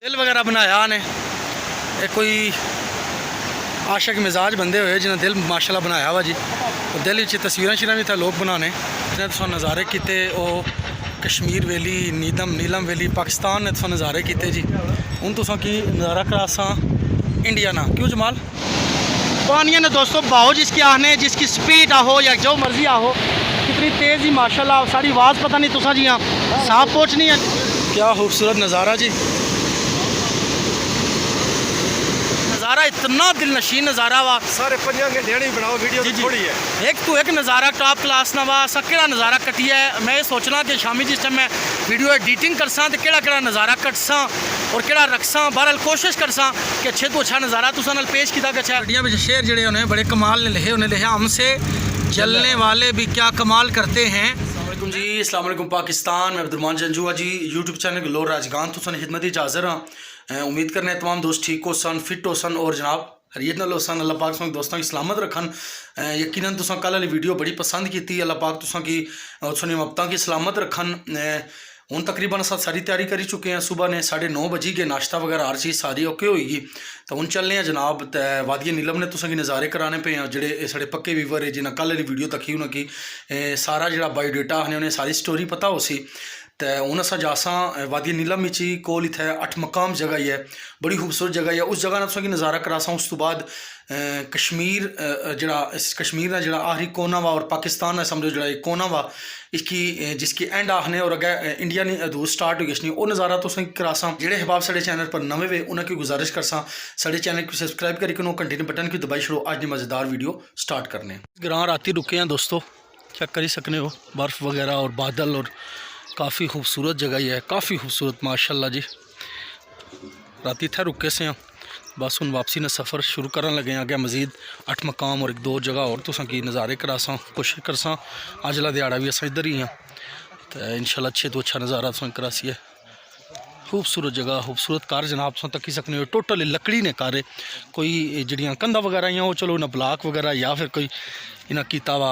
दिल वगैरह बनाया ने कोई आशक मिजाज बंदे हुए जिन्हें दिल माशाल्लाह बनाया वा जी। और दिल च तस्वीरें शिरां भी था लोग बनाने जिन्हें तुस नज़ारे किते ओ कश्मीर वैली नीलम वैली पाकिस्तान ने तुस नज़ारे किते जी। हूँ तुसा की नज़ारा करासा इंडिया ना क्यों जमाल पानिया ने दोस्तों बाहो जिसकी आने जिसकी स्पीड आहो या जो मर्जी आहो कितनी तेज़ ही माशाल्लाह सारी आवाज़ पता नहीं तुसा जी हाँ साफ पहुँचनी है। क्या खूबसूरत नज़ारा जी, नज़ारा इतना दिल नशीन नज़ारा वा। सारे 5 घंटे बनाओ वीडियो जी, थोड़ी है एक तो एक नज़ारा टॉप क्लास ना वा। असा केड़ा नज़ारा कटिया है मैं सोचना कि शामी जिस टाइम मैं वीडियो एडिटिंग करसा तो केड़ा नज़ारा कटसा और केड़ा रखसा। बहरहाल कोशिश करसा कि अच्छे तो अच्छा नज़ारा तुसा नाल पेश किया गया। गड्डियां में शेर जड़े उन्हें बड़े कमाल ने लिखे, उन्हें लिखा हमसे जलने वाले भी क्या कमाल करते हैं। जी अस्सलाम वालेकुम पाकिस्तान, मैं अब्दुर्रहमान जंजुआ जी यूट्यूब चैनल गलोर राजगान तुसन खिदमत हाज़िर हाँ। उम्मीद करने तमाम दोस्त ठीक हो सन, फिट हो सन और जनाब हरीत नाल हो सन। अल्लाह पाक तुम दोस्तों की सलामत रखन। यकीनन तुसा कल वाली वीडियो बड़ी पसंद की, अल्लाह पाक तुसा की सुनी मबता की सलामत रखन। हूँ तकरीबन अस सारी तैयारी करी चुके हैं, सुबह ने 9:30 बजी गए, नाश्ता वगैरह हर चीज़ सारी ओके होएगी तो हूँ चलने हैं जनाब। तो वादिया नीलम ने तुसा की नज़ारे कराने पे हैं जेडे साढ़े पक्के व्यूवर है जिन्हें कल वाली वीडियो तकी उन्हें सारा जो बायोडेटा है उन्हें सारी स्टोरी पता हो सी। तो हूँ अस जासा वादिया नीलम ही कोल इतने 8 मकाम जगह ही है, बड़ी खूबसूरत जगह है। उस जगह ना तुसा की नज़ारा करासा। उस तो बाद कश्मीर जड़ा कश्मीर का जड़ा आखिरी कोना वा और पाकिस्तान है समझो जड़ा एक कोना वा इसकी जिसकी एंड आखने और अगे इंडिया ने अदूर स्टार्ट हो गई वो नज़ारा तुसें करासा। जेडे हबाब साढ़े चैनल पर नवे वे उन्हें गुजारिश करसा साढ़े चैनल को सब्सक्राइब करके घंटे बटन की दबाई छोड़ो। अज की मज़ेदार वीडियो स्टार्ट करने ग्रां राती रुके हैं दोस्तों, चेक कर ही सकने हो बर्फ़ वगैरह और बादल और काफ़ी खूबसूरत जगह ही है, काफ़ी खूबसूरत माशाल्लाह जी। राती इत्थे रुके से हैं, बस हूँ वापसी ने सफ़र शुरू करन लगे आगे मजीद 8 मकाम और 1-2 जगह और तुसा की नज़ारे करासा कोशिश करसा। अजला दिहाड़ा भी अस इधर ही हाँ तो इंशाल्लाह अच्छे तो अच्छा नज़ारा तुसें करासी है। खूबसूरत जगह खूबसूरत कार जनाब तुम तकी सकने हो। टोटल लकड़ी ने कार कोई जड़ियाँ कंधा वगैरह या वो चलो इन्हें ब्लॉक वगैरह या फिर कोई इन्हें किया वा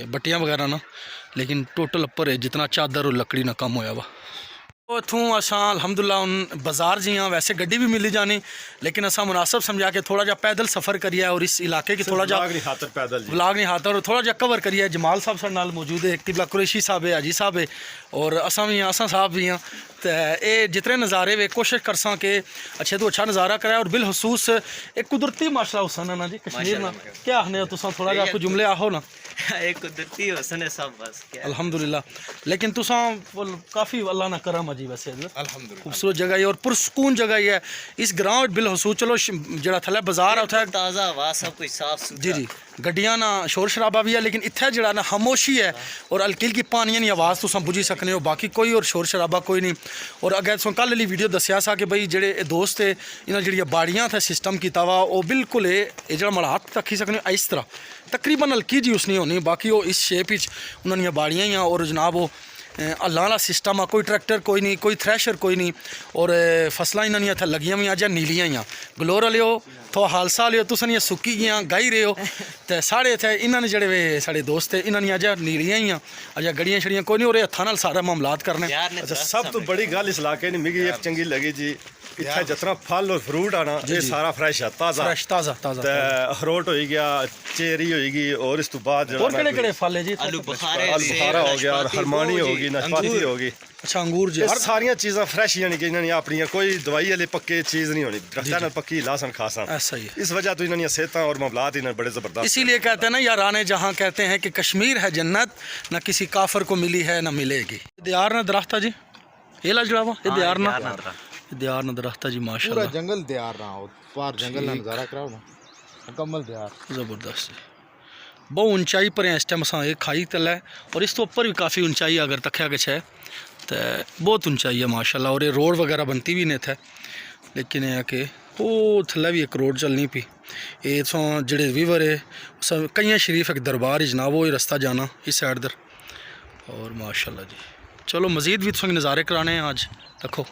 बट्टियाँ वगैरह ना, लेकिन टोटल उपर है जितना चादर और लकड़ी ना कम होया वा। इतों असा अलहमदुल्ला हूँ बाज़ार जी हाँ, वैसे गड्डी भी मिली जानी लेकिन असा मुनासब समझा के थोड़ा जा पैदल सफ़र करिए और इस इलाके की थोड़ा जा ब्लाग नहीं हाथ और थोड़ा जा कवर करिए। जमाल साहब साढ़े नाल मौजूद है, किबला कुरैशी साहब है, हाजी साहब है और असा भी हाँ असा साहब भी हाँ। तो ये जितने नज़ारे वे कोशिश करसा कि अच्छे तो अच्छा नज़ारा कराए और बिलखसूस एक कुदरती माशरा हुसन है ना जी कश्मीर ना क्या आखने हो तुसा थोड़ा जा कुछ जुमले आहो ना एक कुदरती हुसन है सब बस अल्हम्दुलिल्लाह। लेकिन तुसा काफ़ी अल्लाह ना करम अजी वैसे खूबसूरत जगह है और पुरसकून जगह ही है। इस ग्राउंड बिलखसूस चलो जरा थले बाजार है ताज़ा हवा सब कुछ साफ जी जी गड्डियाँ ना शोर शराबा भी है लेकिन इत्थे जड़ा ना खामोशी है और हल्की हल्की पानिया की आवाज़ तुम बुझी सकने हो, बाकी कोई और शोर शराबा कोई नहीं। और अगर तुम कल वाली वीडियो दसिया सा कि भाई जेडे दोस्त है इन्हें जड़िया बाड़ियाँ थे सिस्टम किया वा वो बिल्कुल ये जरा माड़ा हाथ रखी सकने इस तरह तकरीबन हल्की जी उस नहीं होनी, बाकी वो इस शेप उन्होंने बाड़ियाँ ही और जनाब वो अल्लाह वाला सिस्टम आ। कोई ट्रैक्टर कोई नहीं, कोई थ्रैशर कोई नहीं और फसलां इन्होंने इत्थे लगियां हुई अज नीलियां ही गलोर वाले हो तो हालसा लियो तुस सुक्की गई गाई रहे हो। तो साढ़े इत्थे इन्होंने जड़े वे साढ़े दोस्त है इन्होंने अज नीलियां ही अज गड़ियां छड़ियां कोई नहीं और हत्थां नाल सारा मामलात करने। अच्छा सब तो बड़ी गल इस इलाके ने मिगी एक चंगी लगी जी इतना जितना फल और फ्रूट आना ये सारा फ्रेश है ताज़ा अखरोट हो गया, चेरी होगी और इस तो बाद और केड़े फल है जी आलू बुखारे हो गया और हरमानी होगी नाशपाती होगी। अच्छा अंगूर जी हर सारियां चीज़ां फ्रेश यानी कि इन्होंने अपनी कोई दवाई वाली पक्की चीज़ नहीं होनी, दरख्तां नाल पक्की लासन खासा ऐसा ही है। इस वजह तो इन्होंने सेहत और मामलात इन्हें बड़े ज़बरदस्त। इसीलिए कहते हैं ना यार आने जहाँ कहते हैं कि कश्मीर है जन्नत ना किसी काफर को मिली है ना मिलेगी। दियार ना दरख्ता जी ये ला जड़ा वा ये दियार ना दरख्ता जी माशाल्लाह पूरा जंगल दियार रहा हो पार जंगल ना नज़ारा कराओ ना मुकम्मल दियार ज़बरदस्त बहुत ऊंचाई पर है इस टाइम असा एक खाई तल है और इस तो ऊपर भी काफ़ी ऊंचाई अगर तकया गया है तो बहुत ऊंचाई है माशाल्लाह। और ये रोड वगैरह बनती भी नहीं थे लेकिन यह कि वो थल्ले भी एक रोड चलनी पी ये तो जेडे व्यूवर है सब कई शरीफ एक दरबार ही जनाब वो रास्ता जाना इस साइड दर और माशाल्लाह जी। चलो मज़ीद भी तुम नज़ारे कराने हैं आज देखो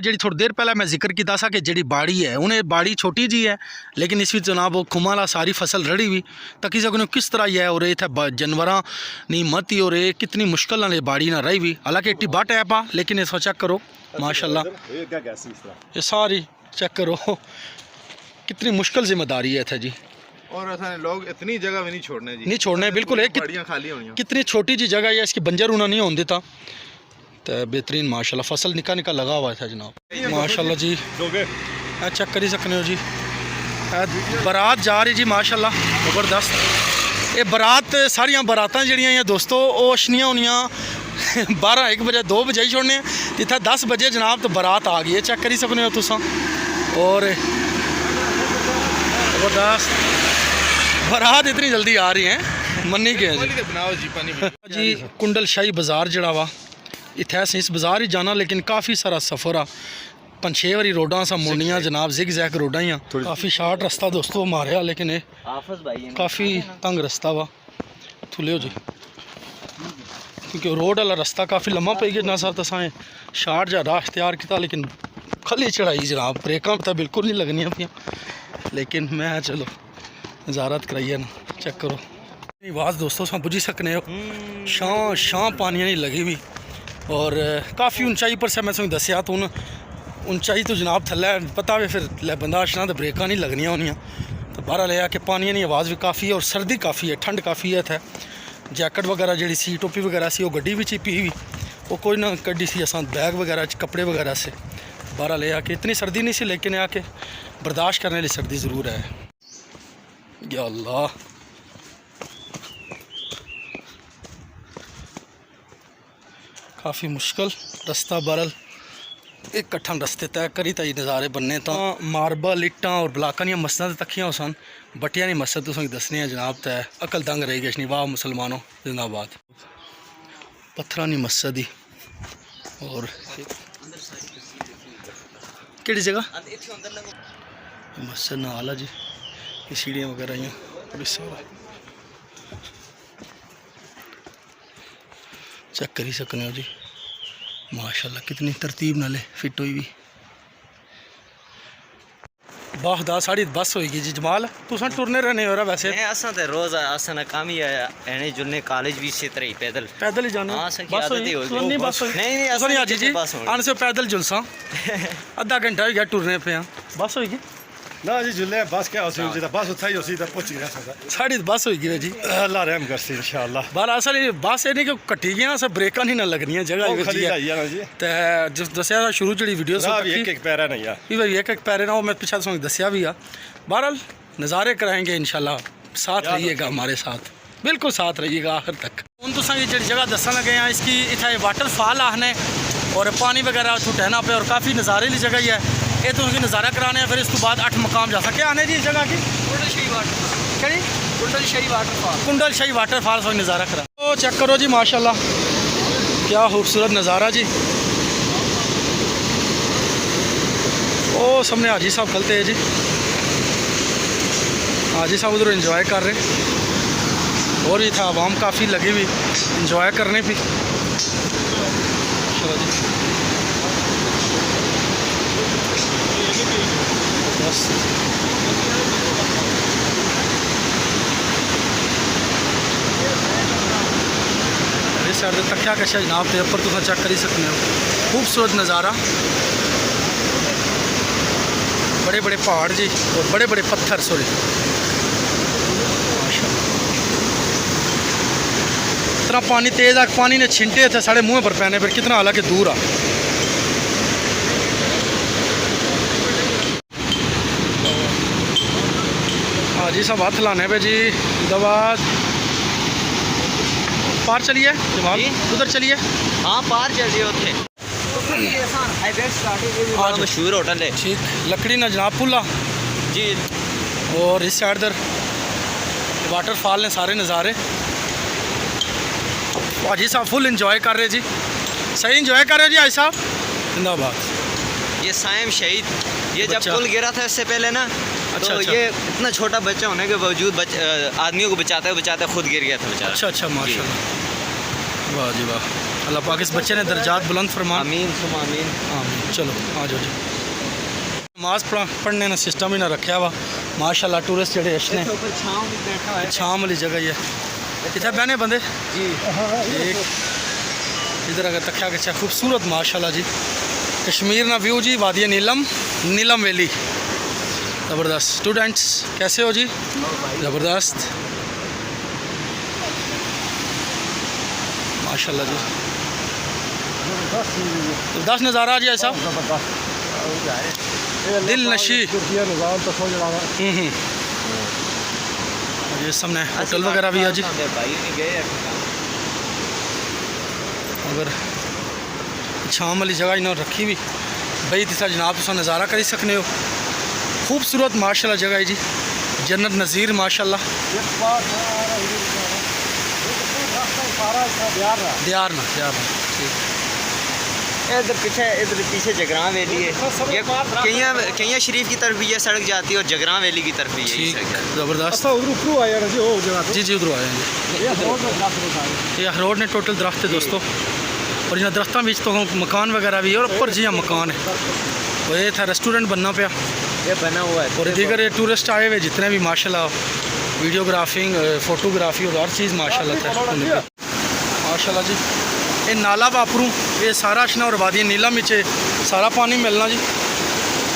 जी थोड़ी देर पहले मैं जिक्र किया सा कि जी बाड़ी है उन्हें बाड़ी छोटी जी है लेकिन इस जनाब वो खुमाला सारी फसल रड़ी हुई तकी सकने किस तरह है और इतने जानवर नहीं मत ही और कितनी मुश्किल नाल बाड़ी ना रही हुई हालांकि इट्टी बट है पा लेकिन इसको चेक करो माशाल्लाह ये सारी चेक करो कितनी मुश्किल जिम्मेदारी है इतने जी और ऐसा लोग इतनी जगह भी नहीं छोड़ने जी नहीं छोड़ने बिल्कुल है खाली होनी कितनी छोटी जी जगह है इसकी बंजर होना नहीं होने देता तो बेहतरीन माशाल्लाह फसल निका निका लगा हुआ था जनाब माशाल्लाह जी चेक कर ही सकते हो जी बारात जा रही जी माशाल्लाह ज़बरदस्त ये बारात सारिया बारातां जड़ियां दोस्तों वो अशनियां होनियां 12-1 बजे 2 बजे ही छोड़ने इतना 10 बजे जनाब तो बारात आ गई है चेक कर ही सकते हो तुस और ज़बरदस्त बारात इतनी जल्दी आ रही है मन्नी के जी कुंडल शाही बाज़ार जड़ा वा इत्थे असें इस बाज़ार ही जाना लेकिन काफ़ी सारा सफ़र आ 5-6 बारी रोडां सा मुड़नियां जनाब जिग जैक रोडां ही काफ़ी शार्ट रास्ता दोस्तों मारेआ लेकिन ये काफ़ी तंग रास्ता वा थुले हो जी क्योंकि रोड वाला रास्ता काफ़ी लम्मा पे गया ना साहब तसाएं शार्ट जा राह इख्तियार किया लेकिन खली चढ़ाई जनाब ब्रेकां तो बिल्कुल नहीं लगनियां पियां लेकिन मैं चलो नज़ारत कराइए ना चेक करो आवाज़ दोस्तों तुम बुझी सकने हो शां पानी नहीं लगी हुई और काफ़ी ऊंचाई पर से मैं तुम दसिया तो हूँ ऊंचाई तो जनाब थल्ले पता भी फिर बंदा अशना तो ब्रेकां नहीं लगनियां होनियां तो बाहर लिया कि पानी की आवाज़ भी काफ़ी है और सर्दी काफ़ी है ठंड काफ़ी है इत्थै जैकेट वगैरह जी सी टोपी वगैरह सी वो गड्डी भी ही पी हुई वो कोई ना कड्डी सी अस बैग वगैरह कपड़े वगैरह से बाहर लिया कि इतनी सर्दी नहीं सी लेकिन आके बर्दाश्त करने वाली सर्दी ज़रूर है या अल्लाह काफ़ी मुश्किल रास्ता बरल एक कट्ठन रस्ते तय करी ताई नज़ारे बनने तो मार्बल इट्टां और ब्लाकां दियां मस्जिदां तक्कियां सन बटिया नी मस्जिद तुसें दसनी है जनाब तय अकल दंग रही गई वाह मुसलमानों जिंदाबाद पत्थरां दी मस्जिद ही और केड़ी जगह मस्जिद नाल है जी ये सीढ़ियाँ वगैरह ही सारा चेक कर ही सकने हो जी माशाल्लाह कितनी तरतीब नाले फिट हुई भी बाहदा साड़ी बस होगी जी जमाल तुम टुरने रहने हो रहा वैसे असा तो रोज असा काम ही आने जुलने कॉलेज भी इसी तरह ही पैदल ही जाना हाँ, बस होगी बस होगी नहीं आज जी आने से पैदल जुलसा आधा घंटा हो गया टुरने पे बस होगी ना जी जुल्ले बस क्या होसी जी बस उठा ही होसी तो पहुंच गया साड़ी बस होगी जी अल्लाह रहम करसी इंशाअल्लाह बार असल बस ये नहीं कि कट्टी गया अस ब्रेकां नहीं ना लगनियां जगह खली आई ना जी ते जिस दसिया शुरू जी वीडियो सब एक एक पैरा नहीं आ भाई एक पैरे ना वो मैं पीछे तुम दसिया भी आ बहरहाल नज़ारे कराएंगे इंशाल्लाह साथ रहिएगा हमारे साथ बिल्कुल साथ रहिएगा आखिर तक हूँ तुम जी जगह दसन लगे हैं इसकी इतना वाटरफॉल आखने और पानी वगैरह उठू टहना पे और काफ़ी नज़ारे की जगह ही है ये तो उसकी नज़ारा कराने फिर इस तो बाद 8 मकाम जा सके आने जी इस जगह की कुंडल शाही वाटरफॉल से नज़ारा करा तो चेक करो जी माशाल्लाह क्या खूबसूरत नज़ारा जी ओ सामने हाजी साहब खलते हैं जी हाजी साहब उधर इंजॉय कर रहे और भी था आवाम काफ़ी लगी हुई इंजॉय करने भी चलो जी बस इस साइड तक्या कशा जनाब के उपर तुम चेक कर सकते हो खूबसूरत नज़ारा बड़े बड़े पहाड़ जी और बड़े बड़े पत्थर सॉरी इतना पानी तेज़ आ पानी ने छिंटे थे साढ़े मुँह पर पैने पर कितना हालांकि दूर आ जी सब हाथ लाने पे जी दवा पार चलिए जमाल उधर चलिए हाँ पार चलिए उठे मशहूर होटल है ठीक लकड़ी ना जनाब पुला जी और इस साइड इधर वाटरफॉल ने सारे नज़ारे हाजी साहब फुल इंजॉय कर रहे जी सही इंजॉय कर रहे जी हाजी साहब जिंदाबाद ये साइम शहीद ये जब पुल गिरा था इससे पहले ना अच्छा, तो अच्छा। ये इतना छोटा बच्चा होने के बावजूद आदमियों को बचाते खुद गिर गया था बेचारा अच्छा माशाल्लाह वाह जी वाह अल्लाह पाक इस बच्चे ने दर्जात बुलंद फरमा। आमीन सुम आमीन। आमीन। चलो आ जाओ जी। नमाज पढ़ने ने सिस्टम ही ना रखा हुआ माशाल्लाह। टूरिस्ट जड़े अच्छे छाम वाली जगह ही है, इतना बहने बंदे जी। एक इधर अगर तख्या के खूबसूरत माशाल्लाह जी कश्मीर ना व्यू जी, वादी नीलम, नीलम वैली, ज़बरदस्त। स्टूडेंट्स कैसे हो जी? ज़बरदस्त माशाल्लाह जी, ज़बरदस्त नज़ारा जी ऐसा दिल नशी। ये सामने होटल वगैरह भी है जी। अगर छाम वाली जगह इन्होंने रखी भी भाई जिस जनाब तुम नज़ारा करी सकने हो। खूबसूरत माशाल्लाह जगह है जी, जन्नत नज़ीर माशाल्लाह। दियार ना ठीक। इधर पीछे जगरां वैली है, ये कैया शरीफ की तरफ भी ये सड़क जाती है और जगरां वैली की तरफ भी यही सड़क जाती है। ज़बरदस्त जी जी उधर आए जी। ये रोड ने टोटल दरख्त है दोस्तों, और इन दरख्तों बीच तो मकान वगैरह भी है, और ऊपर जी मकान है। और ये था रेस्टोरेंट बनना पाया, ये बना हुआ है। और दीगर ये टूरिस्ट आए हुए जितने भी माशाल्लाह वीडियोग्राफिंग फ़ोटोग्राफी और हर चीज़ माशाल्लाह था माशाल्लाह जी। ये नाला वापरूँ ये सारा अशना और वादी नीला नीचे सारा पानी मिलना जी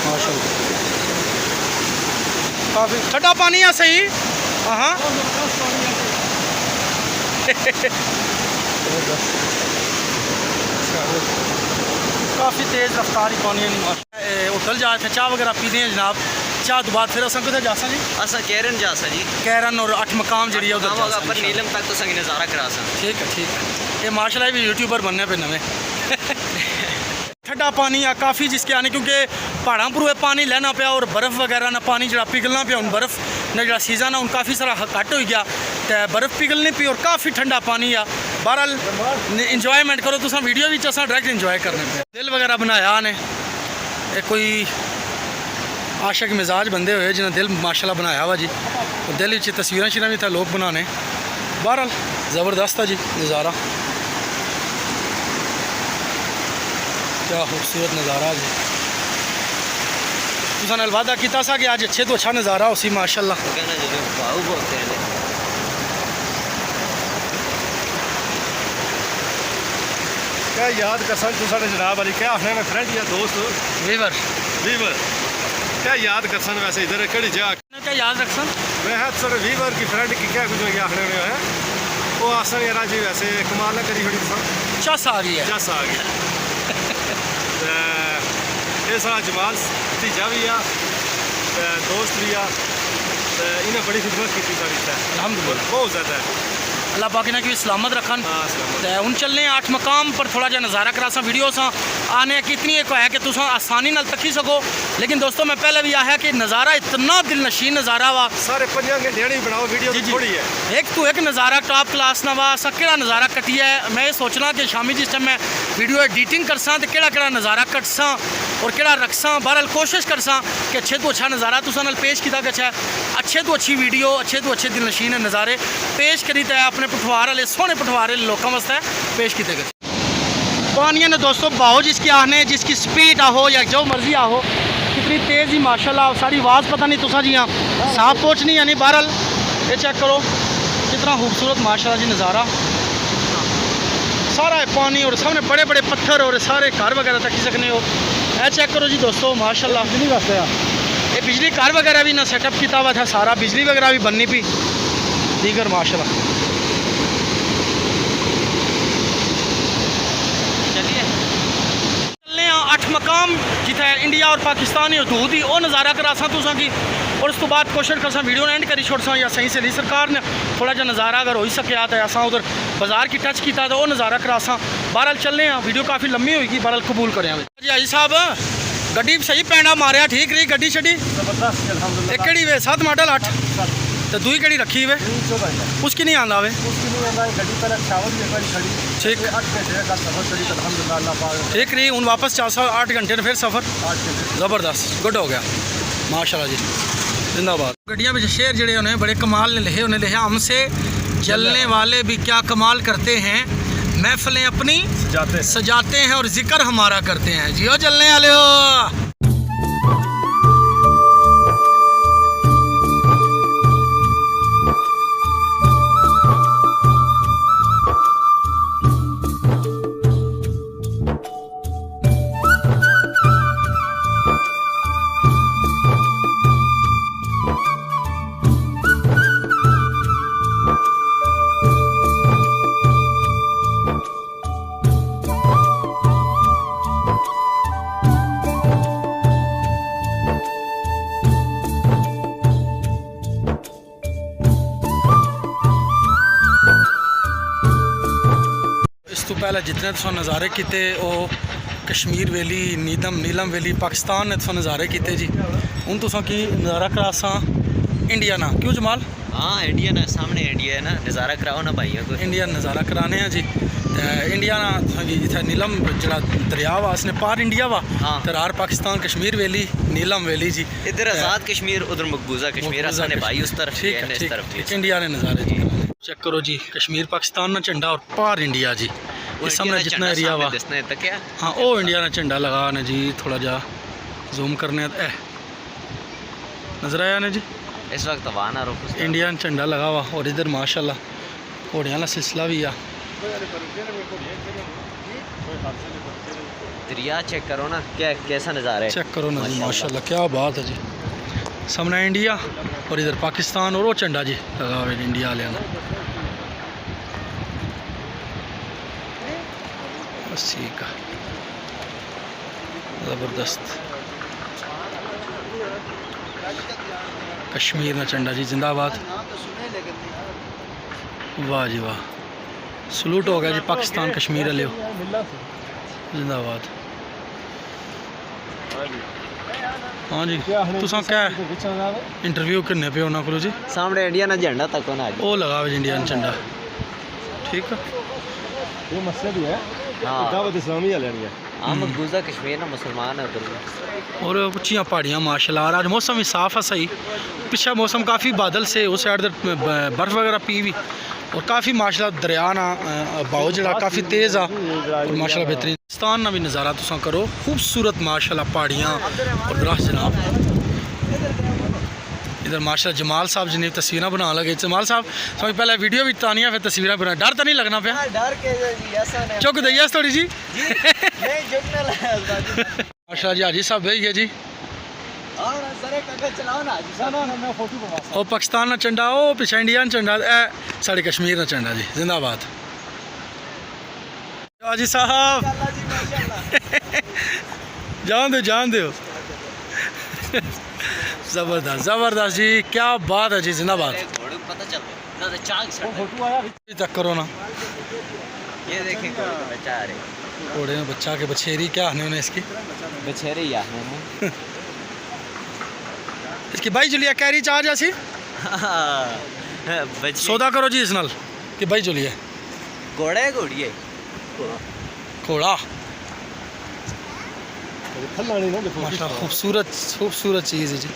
माशाल्लाह। काफ़ी ठंडा पानी है सही। हाँ काफ़ी तेज़ रफ्तारी पानी है। होटल जाए थे चाह वगैरह पीते हैं जनाब, चाह तो बाद फिर असें किधर जासा जी? असा कैरन जासा जी, कैरन और 8 मकाम जी उधर पर नीलम तक तो संग नज़ारा करा सा। ठीक है ये माशाल्लाह भी यूट्यूबर बनने पे नवे ठंडा पानी आ काफ़ी जिसके आने, क्योंकि पहाड़ों पर पानी लेना पाया और बर्फ़ वगैरह ना पानी जरा पिघलना पाया। बर्फ़ ने जो सीज़न है उन काफ़ी सारा घट हो गया तो बर्फ़ पिघलनी पी और काफ़ी ठंडा पानी आ। बहरहाल इंजॉयमेंट करो तुम वीडियो भी असा डायरेक्ट इंजॉय करने पे। दिल वगैरह बनाया ने कोई आशिक मिजाज बंदे हुए जिन्हें दिल माशाल्लाह बनाया हुआ जी, और दिल में तस्वीरें शिरा भी था लोग बनाने। बहरहाल ज़बरदस्त है जी नज़ारा, क्या खूबसूरत नज़ारा जी। तुसाने वादा किया सा कि आज अच्छे तो अच्छा नज़ारा उसी माशाल्लाह। क्या याद कर सन तू साढ़े जनाब वाली क्या आखने में फ्रेंड या दोस्त वीवर क्या याद कर सन वैसे इधर कड़ी जगह क्या याद रख सन मैं सर वीवर की फ्रेंड की क्या कुछ आखने में है वो आसन यार जी वैसे कमाल ना करी थोड़ी चस आ गई है ये सारा जमाल भतीजा भी आ दोस्त भी आ इन्हें बड़ी खिदमत की सारी अल्हम्दुलिल्लाह बहुत ज़्यादा है। अल्लाह पाक ने कि सलामत रखन। उन चलने 8 मकाम पर थोड़ा जहा नज़ारा करा सा वीडियो सा आने कितनी एक है कि तुम आसानी नाल तकी सको। लेकिन दोस्तों मैं पहले भी आया कि नज़ारा इतना दिल नशीन नज़ारा वा, सारे 5 घंटे बनाओ वीडियो थोड़ी है एक तो एक नज़ारा टॉप क्लास ना वा। सा केड़ा नज़ारा कटिया है, मैं ये सोचना कि शामी जिस टाइम मैं वीडियो एडिटिंग करसा तो केड़ा नज़ारा कटसा और केड़ा रखसा। बहरहाल कोशिश करसा कि अच्छे तो अच्छा नज़ारा तुसा नाल पेश किया गया, अच्छे तो अच्छी वीडियो अच्छे तो अच्छे दिल नशीन नज़ारे पेश करी तो अपने पठवार वाले सोहने पठवार वाले लोगों वास्ते पेश किए गए। पानिया ने दोस्तों बाहो जिसकी आने जिसकी स्पीड आहो या जो मर्जी आहो कितनी तेज़ ही माशाल्लाह। सारी आवाज़ पता नहीं तुसा जी हाँ साफ पहुँचनी यानी। बहरहाल ये चेक करो कितना खूबसूरत माशाल्लाह जी नज़ारा, सारा पानी और सामने बड़े बड़े पत्थर और सारे घर वगैरह तक सकने हो। ये चेक करो जी दोस्तों माशाल्लाह। बिजली वास्ते ये बिजली घर वगैरह भी ना सेटअप किया हुआ था, सारा बिजली वगैरह भी बननी पी दीगर माशाल्लाह। चलिए 8 मकाम जिथे इंडिया और पाकिस्तान हदूद ही वो नज़ारा करा सा तुसा की, और उस तो बाद कोशिश कर वीडियो एंड करी छोड़ सा या सही से सरकार ने थोड़ा जहा नज़ारा अगर हो ही सकिया तो असा उधर बाजार की टच किया तो वो नज़ारा करा सा। बहरहाल चलने वीडियो काफ़ी लंबी होगी, बहरहाल कबूल करें जी। हाजी साहब गड्डी सही पैंडा मारिया ठीक रही गड्डी छड़ी एक कड़ी वे 7 मॉडल 8 तो दूई कड़ी रखी वे उसकी नहीं आंदा वे ठीक ठीक रही हूँ वापस 8 घंटे फिर सफ़र ज़बरदस्त गुड हो गया माशाल्लाह जी जिंदाबाद। गड्डियाँ में शेर जड़े उन्हें बड़े कमाल ने लिखे, उन्हें लिखा हमसे चलने वाले भी क्या कमाल करते हैं, महफिलें अपनी जाते सजाते हैं और जिक्र हमारा करते हैं। जियो जलने वाले हो। इस तो पहले जितने तुसा नज़ारे किते वो कश्मीर वैली नीलम वैली पाकिस्तान ने तुसा नज़ारे किते जी। हूँ तुसा की नज़ारा करासा इंडिया ना क्यों जमाल? हाँ इंडिया ना सामने इंडिया है ना, नज़ारा कराओ ना भाइयों को। इंडिया नज़ारा कराने हैं जी। इंडिया ना इतना नीलम जड़ा दरिया वा इसने पार इंडिया वा हाँ। तरार पाकिस्तान कश्मीर वैली नीलम वैली जी। इधर आज़ाद कश्मीर उधर मकबूजा कश्मीर, आसाने भाई उस तरफ ठीक है, इस ठीक तरफ है। इंडिया ने नज़ारे जी चेक करो जी। कश्मीर पाकिस्तान ना झंडा और पार इंडिया जी। इस सामने जितना एरिया वा क्या हाँ वो इंडिया ने झंडा लगा ने जी। थोड़ा जा जूम करने नज़र आया ने जी। इस वक्त हवा ना रोको। इंडिया ने झंडा लगा हुआ और इधर माशाल्लाह घोड़ियां का सिलसिला भी आ। दरिया चेक करो ना, क्या कैसा नज़ारा है। चेक करो ना जी माशाल्लाह क्या बात है जी। सामने इंडिया और इधर पाकिस्तान और वो झंडा जी लगा हुआ है इंडिया वाले ने। बस ठीक है ज़बरदस्त। कश्मीर ना झंडा जी जिंदाबाद। वाह जी वाह सलूट हो गया जी पाकिस्तान कश्मीर वाले जिंदाबाद। हाँ जी तुसा क्या इंटरव्यू करने पे उन्होंने को जी। सामने इंडिया ना झंडा तक होना है। वो लगा हुआ इंडियन झंडा ठीक है। ये मसजिद है हाँ दावत इस्लामी लेनी है। हाँ मकबूजा कश्मीर ना मुसलमान है उधर। और उच्चियाँ पहाड़ियाँ माशाल्लाह। और आज मौसम भी साफ़ है सही। पिछला मौसम काफ़ी बादल से उस साइड बर्फ़ वगैरह पी भी और काफ़ी माशाल्लाह दरिया ना बहाव जड़ा काफ़ी तेज़ आ और माशाल्लाह बेहतरीन। पाकिस्तान ना भी नज़ारा तुसा करो खूबसूरत माशाल्लाह पहाड़ियाँ और दरख्त जनाब। इधर माशाल्लाह जमाल साहब जिन्हें तस्वीरें बना लगे। जमाल साहब समझ पहले वीडियो भी तानिया फिर तस्वीरें बना। डर तो नहीं लगना पे? डर के चुक दैया थोड़ी जी। नहीं झुकने लगा। माशाल्लाह जी हाजी साहब है जी। और पाकिस्तान ना झंडा ओ पिछा इंडिया झंडा साढ़े कश्मीर ना झंडा जी जिंदाबाद। हाजी साहब जान दो ज़बरदस्त ज़बरदस्त जी क्या बात है जी जिंदाबाद। तक करो ना ये देखें बच्चा आ रहे घोड़े में बच्चा के बछेरी क्या आने उन्हें इसकी बछेरे ही आने हैं। इसकी भाई जुलिया कैरी चार्ज ऐसी सौदा करो जी इस नाल कि भाई जुलिया घोड़ा है घोड़ी है घोड़ा थल्ला नहीं ना माशाल्लाह खूबसूरत चीज़ है जी।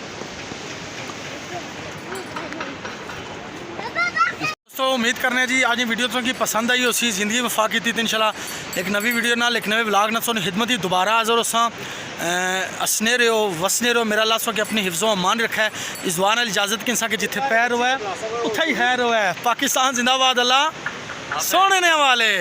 दोस्तों उम्मीद करने जी आज वीडियो तो की पसंद आई उसी ज़िंदगी में फाकी थी इंशाल्लाह एक नवी वीडियो ना एक नवे व्लॉग ना सोनी खिदमत ही दोबारा हाज़र होसा। असने रहो वसने रहो मेरा अल्लाह के अपनी हिफ्ज़ो अमान रखा है। इस दुआ नाल इजाज़त कि इंसान के जिथे पैर हुआ है उत्थे ही खैर हुआ है। पाकिस्तान जिंदाबाद। अल्लाह सोने वाले।